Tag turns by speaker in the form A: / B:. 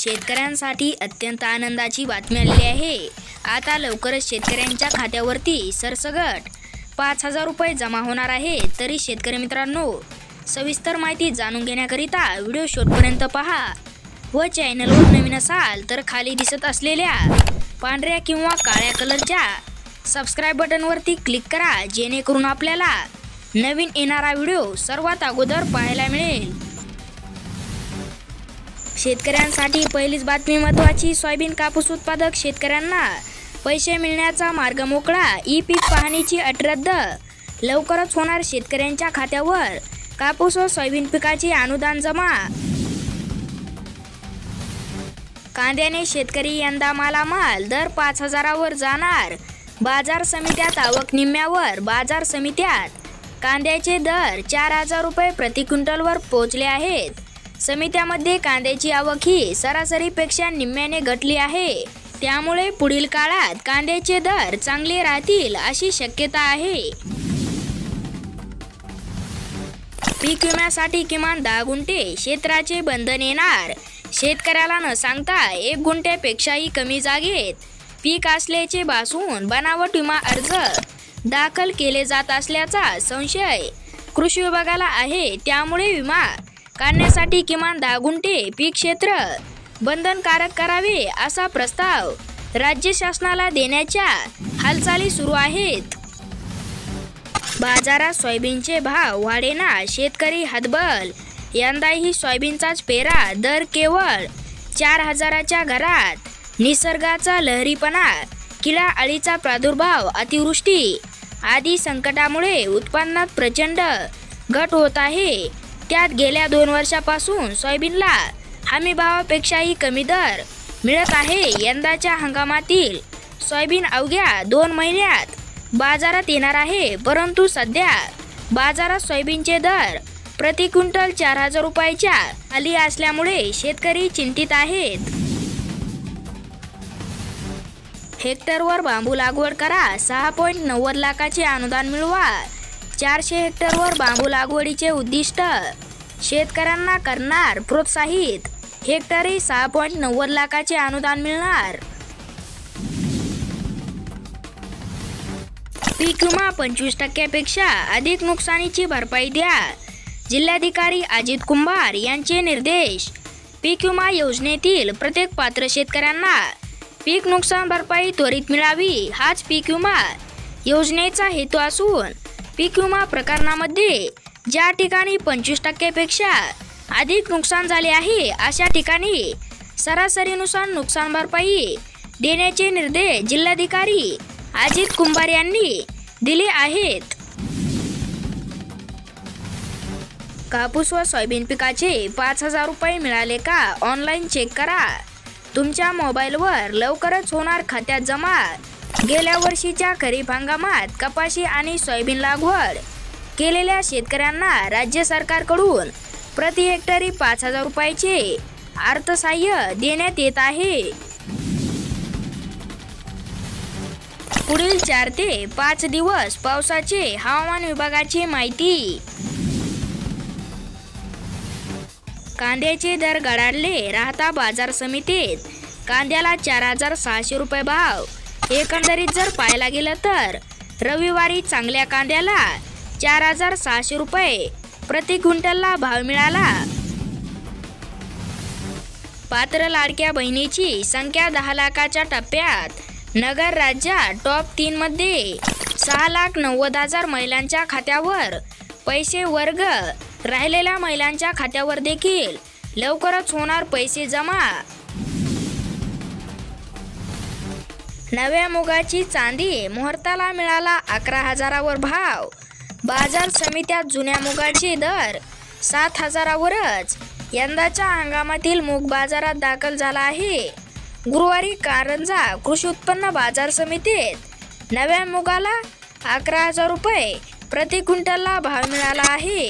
A: शेतकऱ्यांसाठी अत्यंत आनंदाची बातमी आलेली आहे। आता लवकरच शेतकऱ्यांच्या खात्यावरती सरसगट 5,000 रुपये जमा होणार आहे। तरी शेतकरी मित्रांनो, सविस्तर माहिती जाणून घेण्याकरिता व्हिडिओ शेवटपर्यंत पहा व चॅनलवर नवीन असाल तर खाली दिसत असलेल्या पांढऱ्या किंवा काळ्या कलरच्या सबस्क्राइब बटनवरती क्लिक करा, जेणेकरून आपल्याला नवीन येणारा व्हिडिओ सर्वात अगोदर पाहायला मिळेल। शेतकऱ्यांसाठी पहिलीच बातमी महत्त्वाची। सोयाबीन कापूस उत्पादक शेतकऱ्यांना पैसे मिळण्याचा मार्ग मोकळा। ई-पीक पाहणीची अट रद्द। लवकरच होणार शेतकऱ्यांच्या खात्यावर कापूस व सोयाबीन पिकाचे अनुदान जमा। कांद्याने शेतकरी यंदा मालामाल। दर 5,000 वर जाणार। बाजार समित्यात आवक निम्म्यावर। बाजार समित्यात कांद्याचे दर 4,000 रुपये प्रति क्विंटलवर पोहोचले आहेत। समित्यामध्ये कांद्याची आवक ही सरासरीपेक्षा निम्म्याने घटली आहे। त्यामुळे पुढील काळात कांद्याचे दर चांगले राहतील अशी शक्यता आहे। पीक विम्यासाठी किमान 10 गुंठे क्षेत्राचे बंधन येणार। शेतकऱ्याला न सांगता 1 गुंठ्यापेक्षाही कमी जागेत पीक असल्याचे भासून बनावट विमा अर्ज दाखल केले जात असल्याचा संशय कृषी विभागाला आहे। त्यामुळे विमा काढण्यासाठी किमान 10 गुंठे पीक क्षेत्र बंधनकारक करावे असा प्रस्ताव राज्य शासनाला देण्याच्या हालचाली सुरू आहेत। बाजारात सोयाबीनचे भाव वाढेना, शेतकरी हतबल। यंदाही सोयाबीनचाच पेरा दर केवळ 4,000च्या घरात। निसर्गाचा लहरीपणा, किडा अळीचा प्रादुर्भाव, अतिवृष्टी आदी संकटामुळे उत्पन्नात प्रचंड घट होत आहे। त्यात गेल्या 2 वर्षापासून सोयाबीनला हमी भावापेक्षाही कमी दर मिळत आहे। यंदाच्या हंगामातील सोयाबीन अवघ्या 2 महिन्यात बाजारात येणार आहे, परंतु सध्या बाजारात सोयाबीनचे दर प्रति क्विंटल 4,000 रुपयाच्या खाली असल्यामुळे शेतकरी चिंतित आहेत। हेक्टरवर बांबू लागवड करा। 6.90 लाखाचे अनुदान मिळवा। 400 हेक्टरवर बांबू लागवडीचे उद्दिष्ट शेतकऱ्यांना करणार प्रोत्साहित। हेक्टरी 6.90 लाखाचे अनुदान मिळणार। पीक विमा 25% अधिक नुकसानीची भरपाई द्या। जिल्हाधिकारी अजित कुंभार यांचे निर्देश। पीक विमा योजनेतील प्रत्येक पात्र शेतकऱ्यांना पीक नुकसान भरपाई त्वरित मिळावी, हाच पीक विमा योजनेचा हेतू असून पीक विमा प्रकरणामध्ये ज्या ठिकाणी 25% अधिक नुकसान झाले आहे अशा ठिकाणी सरासरीनुसार नुकसान भरपाई देण्याचे निर्देश जिल्हाधिकारी अजित कुंभार यांनी दिले आहेत। कापूस व सोयाबीन पिकाचे 5,000 रुपये मिळाले का? ऑनलाईन चेक करा तुमच्या मोबाईलवर। लवकरच होणार खात्यात जमा। गेल्या वर्षीच्या खरीप हंगामात कपाशी आणि सोयाबीन लागवड केलेल्या शेतकऱ्यांना राज्य सरकारकडून प्रति हेक्टरी 5,000 रुपयाचे अर्थसहाय्य देण्यात येत आहे। पुढील 4 ते 5 दिवस पावसाचे हवामान विभागाची माहिती। कांद्याचे दर गडाडले। राहता बाजार समितीत कांद्याला 4,600 रुपये भाव। एकंदरीत जर पाहायला गेलं तर रविवारी चांगल्या कांद्याला 4,600 रुपये प्रति क्विंटलला भाव मिळाला। पात्र लाडक्या बहिणीची संख्या 10 लाखाच्या टप्प्यात। नगर राज्यात टॉप 3 मध्ये 6,90,000 महिलांच्या खात्यावर पैसे। वर्ग राहिलेल्या महिलांच्या खात्यावर देखील लवकरच होणार पैसे जमा। नव्या मुगाची चांदी मुहूर्ताला मिळाला 11,000 वर भाव। बाजार समित्यात जुन्या मुगाचे दर 7,000 वरच। यंदाच्या हंगामातील मूग बाजारात दाखल झाला आहे। गुरुवारी कारंजा कृषी उत्पन्न बाजार समितीत नव्या मुगाला 11,000 रुपये प्रति क्विंटलला भाव मिळाला आहे।